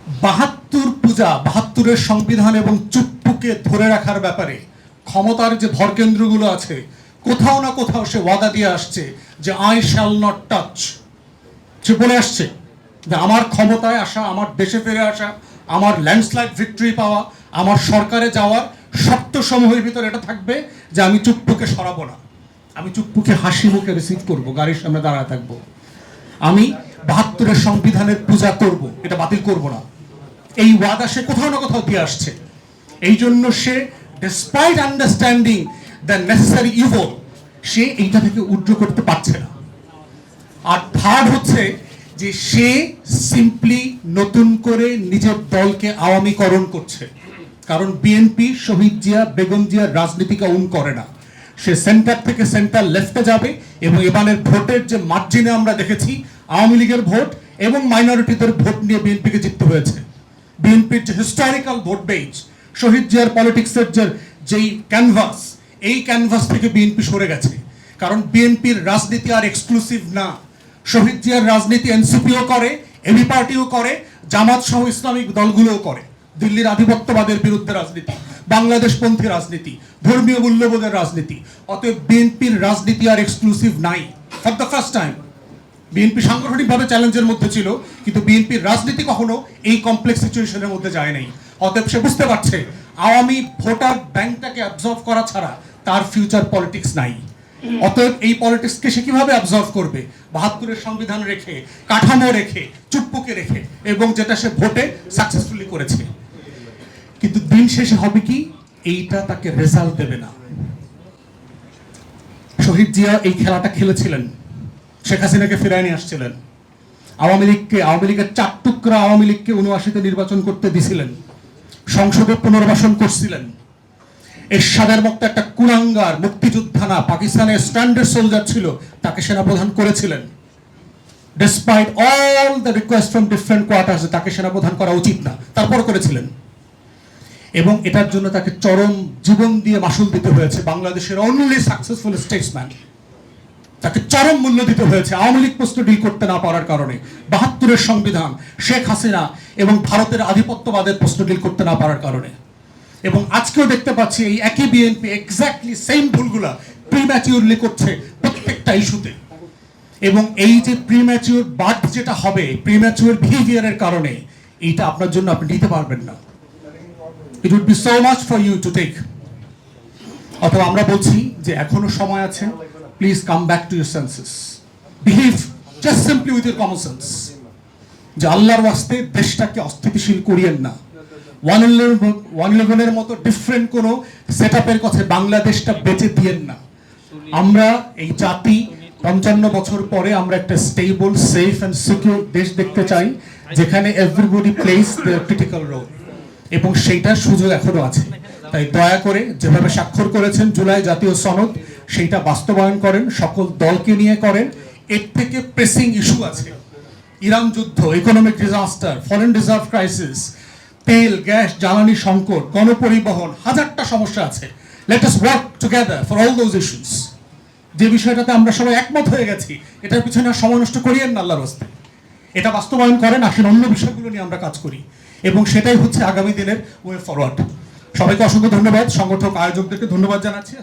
৭২ পূজা, ৭২-এর সংবিধান এবং চুপ্পুকে ধরে রাখার ব্যাপারে ক্ষমতার যে ভরকেন্দ্রগুলো আছে, কোথাও না কোথাও সে ওয়াদা দিয়ে আসছে যে আই শ্যাল নট টাচ। সে বলে আসছে যে আমার ক্ষমতায় আসা, আমার দেশে ফিরে আসা, আমার ল্যান্ডস্লাইড ভিক্টরি পাওয়া, আমার সরকারে যাওয়ার শর্তসমূহের ভিতরে এটা থাকবে যে আমি চুপ্পুকে সরাবো না, আমি চুপ্পুকে হাসি মুখে রিসিভ করবো, গাড়ির সামনে দাঁড়ায় থাকবো, আমি ৭২-এর সংবিধানের পূজা করব, এটা বাতিল করব না। এই ওয়াদা সে কোথাও না কোথাও দিয়ে আসছে। এই জন্য সে despite understanding the necessary evil, সে এইটা থেকে উইথড্র করতে পারছে না। আর থার্ড হচ্ছে যে সে সিম্পলি নতুন করে নিজের দলকে আওয়ামীকরণ করছে, কারণ বিএনপি শহীদ জিয়া, বেগম জিয়ার রাজনীতিকে উন করে না। সে সেন্টার থেকে সেন্টার লেফটে যাবে এবং এবারের ভোটের যে মার্জিনে আমরা দেখেছি আওয়ামী লীগের ভোট এবং মাইনরিটিদের ভোট নিয়ে বিএনপিকে জিততে হয়েছে। বিএনপির যে হিস্টোরিক্যাল ভোট বেঞ্চ, শহীদ জিয়ার পলিটিক্সের যেই ক্যানভাস, এই ক্যানভাস থেকে বিএনপি সরে গেছে, কারণ বিএনপির রাজনীতি আর এক্সক্লুসিভ না। শহীদ জিয়ার রাজনীতি এনসিপিও করে, এবি পার্টিও করে, জামাত সহ ইসলামিক দলগুলোও করে। দিল্লির আধিপত্যবাদের বিরুদ্ধে রাজনীতি, বাংলাদেশপন্থী রাজনীতি, ধর্মীয় মূল্যবোধের রাজনীতি। অতএব বিএনপির রাজনীতি আর এক্সক্লুসিভ নাই। For the first time BNP সাংগঠনিকভাবে চ্যালেঞ্জের মধ্যে ছিল, কিন্তু বিএনপির রাজনীতি কখনো এই কমপ্লেক্স সিচুয়েশনের মধ্যে যায় নাই। অতএব সে বুঝতে পারছে আওয়ামী ভোটার ব্যাংকটাকে অ্যাবজর্ভ করা ছাড়া তার ফিউচার পলিটিক্স নাই। অতএব এই পলিটিক্সকে সে কিভাবে অ্যাবজর্ভ করবে? ৭২-এর সংবিধান রেখে, কাঠামো রেখে, চুপ্পুকে রেখে, এবং যেটা সে ভোটে সাকসেসফুলি করেছে। কিন্তু দিন শেষে হবে কি, এইটা তাকে রেজাল্ট দেবে না। শহীদ জিয়া এই খেলাটা খেলেছিলেন, শেখ হাসিনাকে ফিরায় নিয়ে আসছিলেন, আওয়ামী লীগের ৪ টুকরা আওয়ামী লীগকে ৭৯-তে নির্বাচন করতে দিছিলেন, সংসদে পুনর্বাসন করছিলেন। এরশাদের মতো একটা কুলাঙ্গার মুক্তিযোদ্ধা না, পাকিস্তানের স্ট্যান্ডার্ড সোলজার ছিল, তাকে সেনাপ্রধান করেছিলেন। Despite all the request from different quarters, তাকে সেনাপ্রধান করা উচিত না, তারপর করেছিলেন। এবং এটার জন্য তাকে চরম জীবন দিয়ে মাসুল দিতে হয়েছে। বাংলাদেশের অনলি সাকসেসফুল স্টেটসম্যান, তাকে চরম মূল্য দিতে হয়েছে আওয়ামী লীগ প্রশ্ন ডিল করতে না পারার কারণে, ৭২-এর সংবিধান, শেখ হাসিনা এবং ভারতের আধিপত্যবাদের প্রশ্ন ডিল করতে না পারার কারণে। এবং আজকেও দেখতে পাচ্ছি এই একই বিএনপি এক্স্যাক্টলি সেম ভুলগুলা প্রিম্যাচিউরলি করছে প্রত্যেকটা ইস্যুতে। এবং এই যে প্রিম্যাচিউর বার্থ যেটা হবে, প্রিম্যাচিউর বিহেভিয়ারের কারণে, এইটা আপনার জন্য আপনি নিতে পারবেন না। It would be so much for you to take. অথবা আমরা বলছি যে এখনো সময় আছে, please come back to your senses, behave just simply with your common sense, যে আল্লাহর ওয়াস্তে দেশটাকে অস্থিতিশীল করিয়েন না। 111-এর মতো ডিফারেন্ট কোনো সেট আপের কথা বাংলাদেশটা বেঁচে দিয়েন না। আমরা এই জাতি ৫৫ বছর পরে আমরা একটা স্টেবল, সেফ অ্যান্ড সিকিউর দেশ দেখতে চাই, যেখানে এভরিবডি প্লেস দেয়ার ক্রিটিক্যাল রোল, এবং সেইটার সুযোগ এখনো আছে। তাই দয়া করে যেভাবে স্বাক্ষর করেছেন জুলাই জাতীয় সনদ, সেইটা বাস্তবায়ন করেন, সকল দলকে নিয়ে করেন। এর থেকে প্রেসিং ইস্যু আছে, ইরান যুদ্ধ, economic disaster, foreign reserve crisis, তেল, গ্যাস, জ্বালানি সংকট, গণপরিবহন, হাজারটা সমস্যা আছে। Let us work together for all those issues. যে বিষয়টাতে আমরা সবাই একমত হয়ে গেছি, এটার পিছনে আর সময় নষ্ট করিয়েন না আল্লাহর রাস্তায়। এটা বাস্তবায়ন করেন, আসেন অন্য বিষয়গুলো নিয়ে আমরা কাজ করি, এবং সেটাই হচ্ছে আগামী দিনের ওয়ে ফরওয়ার্ড। সবাইকে অসংখ্য ধন্যবাদ, সংগঠক আয়োজকদেরকে ধন্যবাদ জানাচ্ছি।